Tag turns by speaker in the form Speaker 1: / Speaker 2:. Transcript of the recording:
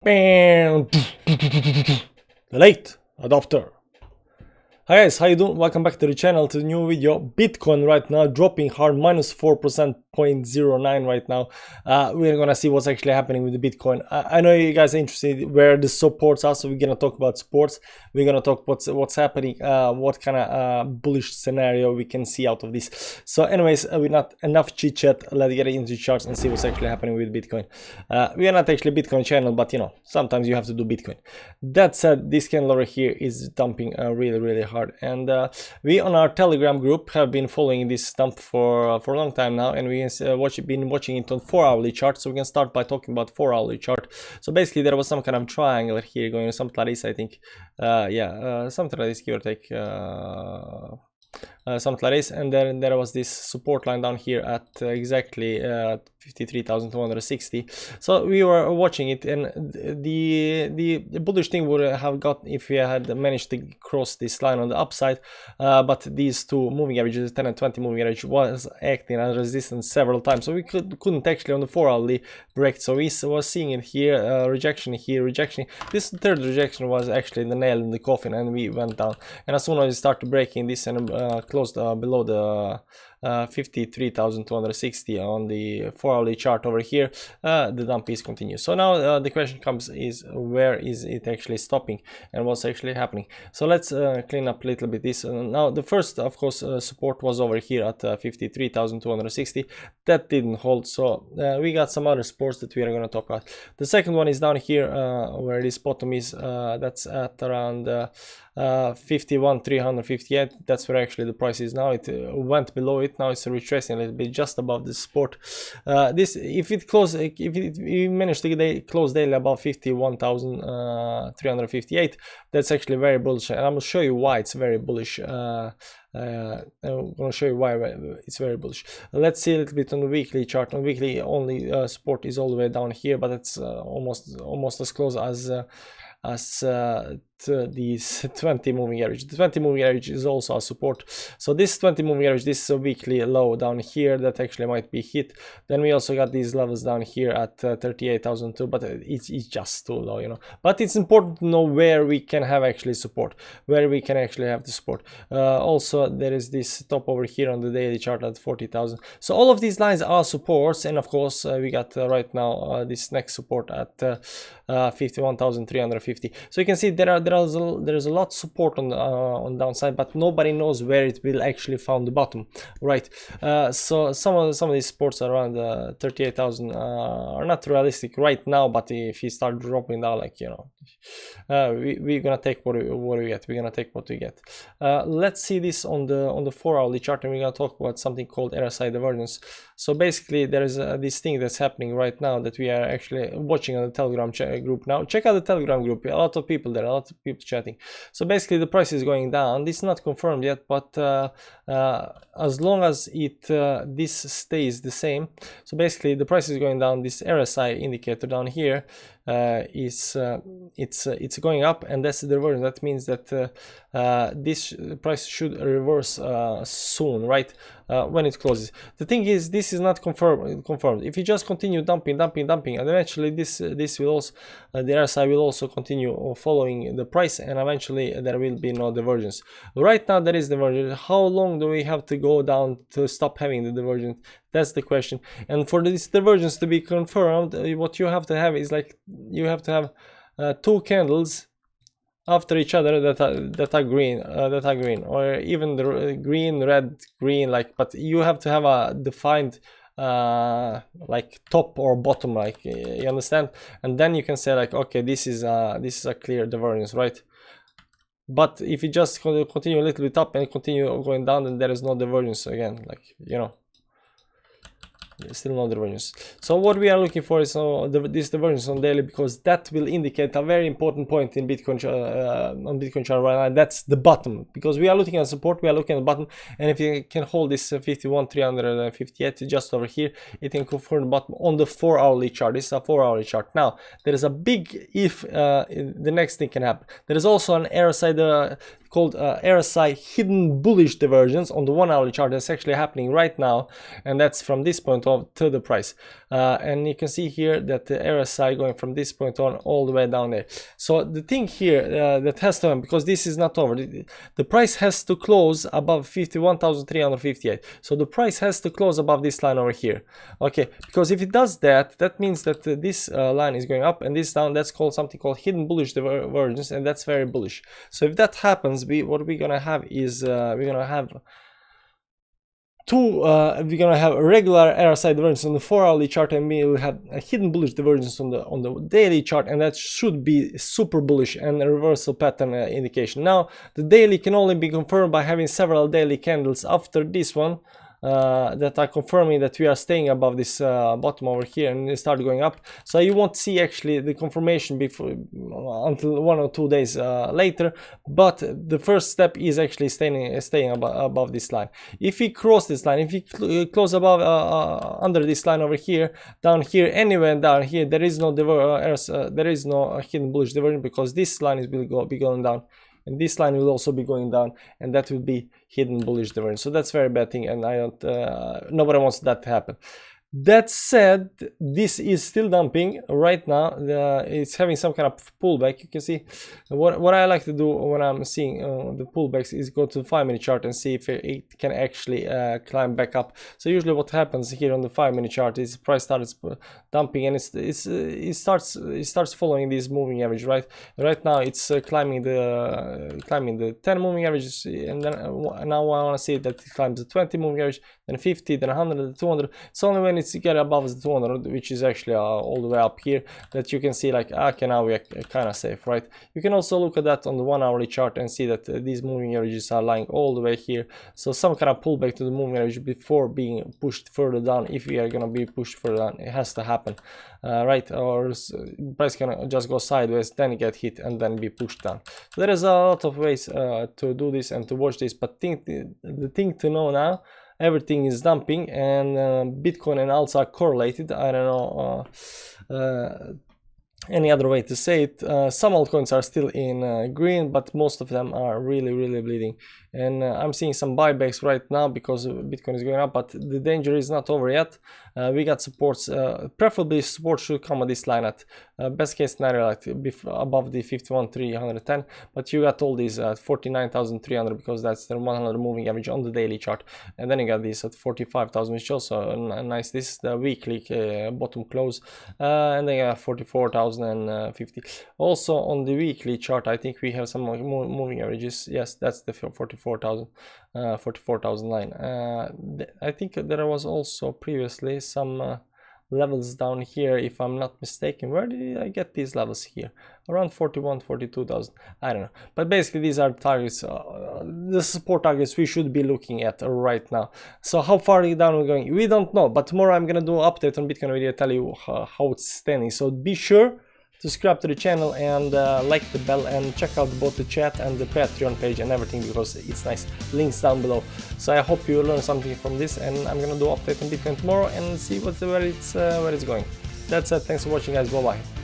Speaker 1: Bam! Late adopter. Hi guys, how you doing? Welcome back to the channel, to the new video. Bitcoin right now dropping hard, minus 4%, 0.09 right now. We're gonna see what's actually happening with the Bitcoin. I know you guys are interested where the supports are, so we're gonna talk about supports. We're gonna talk what's happening, what kind of bullish scenario we can see out of this. So anyways, we're not enough chit chat. Let's get into the charts and see what's actually happening with Bitcoin. We are not actually a Bitcoin channel, but you know, sometimes you have to do Bitcoin. That said, this candle over here is dumping really hard. And we on our Telegram group have been following this dump for a long time now, and we been watching it on 4-hourly chart. So we can start by talking about 4-hourly chart. So basically there was some kind of triangle here going something like this, I think. Something like this, give or take. Something like this, and then there was this support line down here at exactly 53,260. So we were watching it, and the bullish thing would have got if we had managed to cross this line on the upside, but these two moving averages, 10 and 20 moving average, was acting as resistance several times, so we couldn't actually on the 4-hourly break. So we was seeing it here, rejection here, rejection. This third rejection was actually the nail in the coffin, and we went down. And as soon as we started breaking this and closed below the 53,260 on the 4-hourly chart over here, the dump is continuous. So now the question comes is, where is it actually stopping and what's actually happening? So let's clean up a little bit this. Now the first, of course, support was over here at 53,260. That didn't hold, so we got some other supports that we are going to talk about. The second one is down here where this bottom is, that's at around 51,358. That's where actually the price is now. It went below it, now it's retracing a little bit just above the support. This, if we manage to close daily above 51,358, that's actually very bullish, and I'm gonna show you why it's very bullish. I'm going to show you why it's very bullish. Let's see a little bit on the weekly chart. On weekly, only support is all the way down here, but it's almost as close as these 20 moving average. The 20 moving average is also a support. So this 20 moving average, this is a weekly low down here that actually might be hit. Then we also got these levels down here at 38,002, but it's just too low, you know. But it's important to know where we can have actually support, where we can actually have the support. Also there is this top over here on the daily chart at 40,000. So all of these lines are supports, and of course we got right now this next support at 51,350. So you can see there is a lot of support on downside, but nobody knows where it will actually found the bottom, right? So some of these supports around 38,000 are not realistic right now, but if you start dropping down, like, you know, we're gonna take what we get. We're gonna take what we get. Let's see this on the 4-hourly chart, and we're gonna talk about something called Rsi Divergence. So basically there is this thing that's happening right now that we are actually watching on the Telegram group now. Check out the Telegram group, a lot of people there, a lot of people chatting. So basically the price is going down. This is not confirmed yet, but as long as this stays the same, so basically the price is going down. This RSI indicator down here it's going up, and that's the divergence. That means that this price should reverse soon, right? When it closes. The thing is, this is not confirmed. If you just continue dumping, and eventually this will also, the RSI will also continue following the price, and eventually there will be no divergence. Right now there is divergence. How long do we have to go down to stop having the divergence? That's the question. And for this divergence to be confirmed, what you have to have is, like, you have to have two candles after each other that are green, or even the green, red, green, like, but you have to have a defined like top or bottom, like, you understand? And then you can say, like, okay, this is a clear divergence, right? But if you just continue a little bit up and continue going down, then there is no divergence again, like, you know. Still no divergence. So what we are looking for is this divergence on daily, because that will indicate a very important point in Bitcoin on Bitcoin chart right now. That's the bottom, because we are looking at support, we are looking at the bottom, and if you can hold this 51,358 just over here, it can confirm the bottom on the 4-hourly chart. This is a 4-hourly chart. Now there is a big if the next thing can happen. There is also an RSI called Rsi Hidden Bullish Divergence on the 1 hourly chart. That's actually happening right now, and that's from this point on to the price. And you can see here that the Rsi going from this point on all the way down there. So the thing here that has to happen, because this is not over, the price has to close above 51,358. So the price has to close above this line over here. Okay, because if it does that, that means that this line is going up and this down. That's called something called hidden bullish divergence, and that's very bullish. So if that happens, what we're gonna have is we're gonna have a regular Rsi divergence on the 4 hourly chart, and we'll have a hidden bullish divergence on the daily chart, and that should be super bullish and a reversal pattern indication. Now the daily can only be confirmed by having several daily candles after this one that are confirming that we are staying above this bottom over here, and they start going up. So you won't see actually the confirmation before until 1 or 2 days later, but the first step is actually staying above this line. If we cross this line, if we close above under this line over here, down here, anywhere down here, there is no hidden bullish divergence, because this line will be going down, and this line will also be going down, and that will be hidden bullish divergence. So that's a very bad thing, and I don't nobody wants that to happen. That said, this is still dumping right now. It's having some kind of pullback. You can see what I like to do when I'm seeing the pullbacks is go to the 5-minute chart and see if it can actually climb back up. So usually what happens here on the 5-minute chart is price starts dumping, and it starts following this moving average. Right now it's climbing the 10 moving averages, and then now I want to see that it climbs the 20 moving average, then 50, then 100, then 200. It's only when it's get above the 200, which is actually all the way up here, that you can see like, okay, now we're kind of safe, right? You can also look at that on the 1 hourly chart and see that these moving averages are lying all the way here. So some kind of pullback to the moving average before being pushed further down. If we are going to be pushed further down, it has to happen, right? Or price can just go sideways, then get hit, and then be pushed down. So there is a lot of ways to do this and to watch this, but the thing to know now, everything is dumping, and Bitcoin and alts are correlated. I don't know any other way to say it. Some altcoins are still in green, but most of them are really bleeding, and I'm seeing some buybacks right now because Bitcoin is going up, but the danger is not over yet. We got supports, preferably support should come at this line at best case scenario like above the 51,310, but you got all these at 49,300 because that's the 100 moving average on the daily chart, and then you got this at 45,000, which is also nice. This is the weekly bottom close, and then you got 44,050. Also on the weekly chart, I think we have some moving averages. Yes, that's the 44,000 line. I think there was also previously some levels down here, if I'm not mistaken. Where did I get these levels here? Around 42,000. I don't know, but basically these are targets, the support targets we should be looking at right now. So how far down we're going, we don't know, but tomorrow I'm gonna do an update on Bitcoin video, tell you how it's standing. So be sure to subscribe to the channel and like the bell, and check out both the chat and the Patreon page and everything, because it's nice. Links down below. So I hope you learned something from this, and I'm gonna do an update on Bitcoin tomorrow and see where it's going. That's it. Thanks for watching, guys. Bye bye.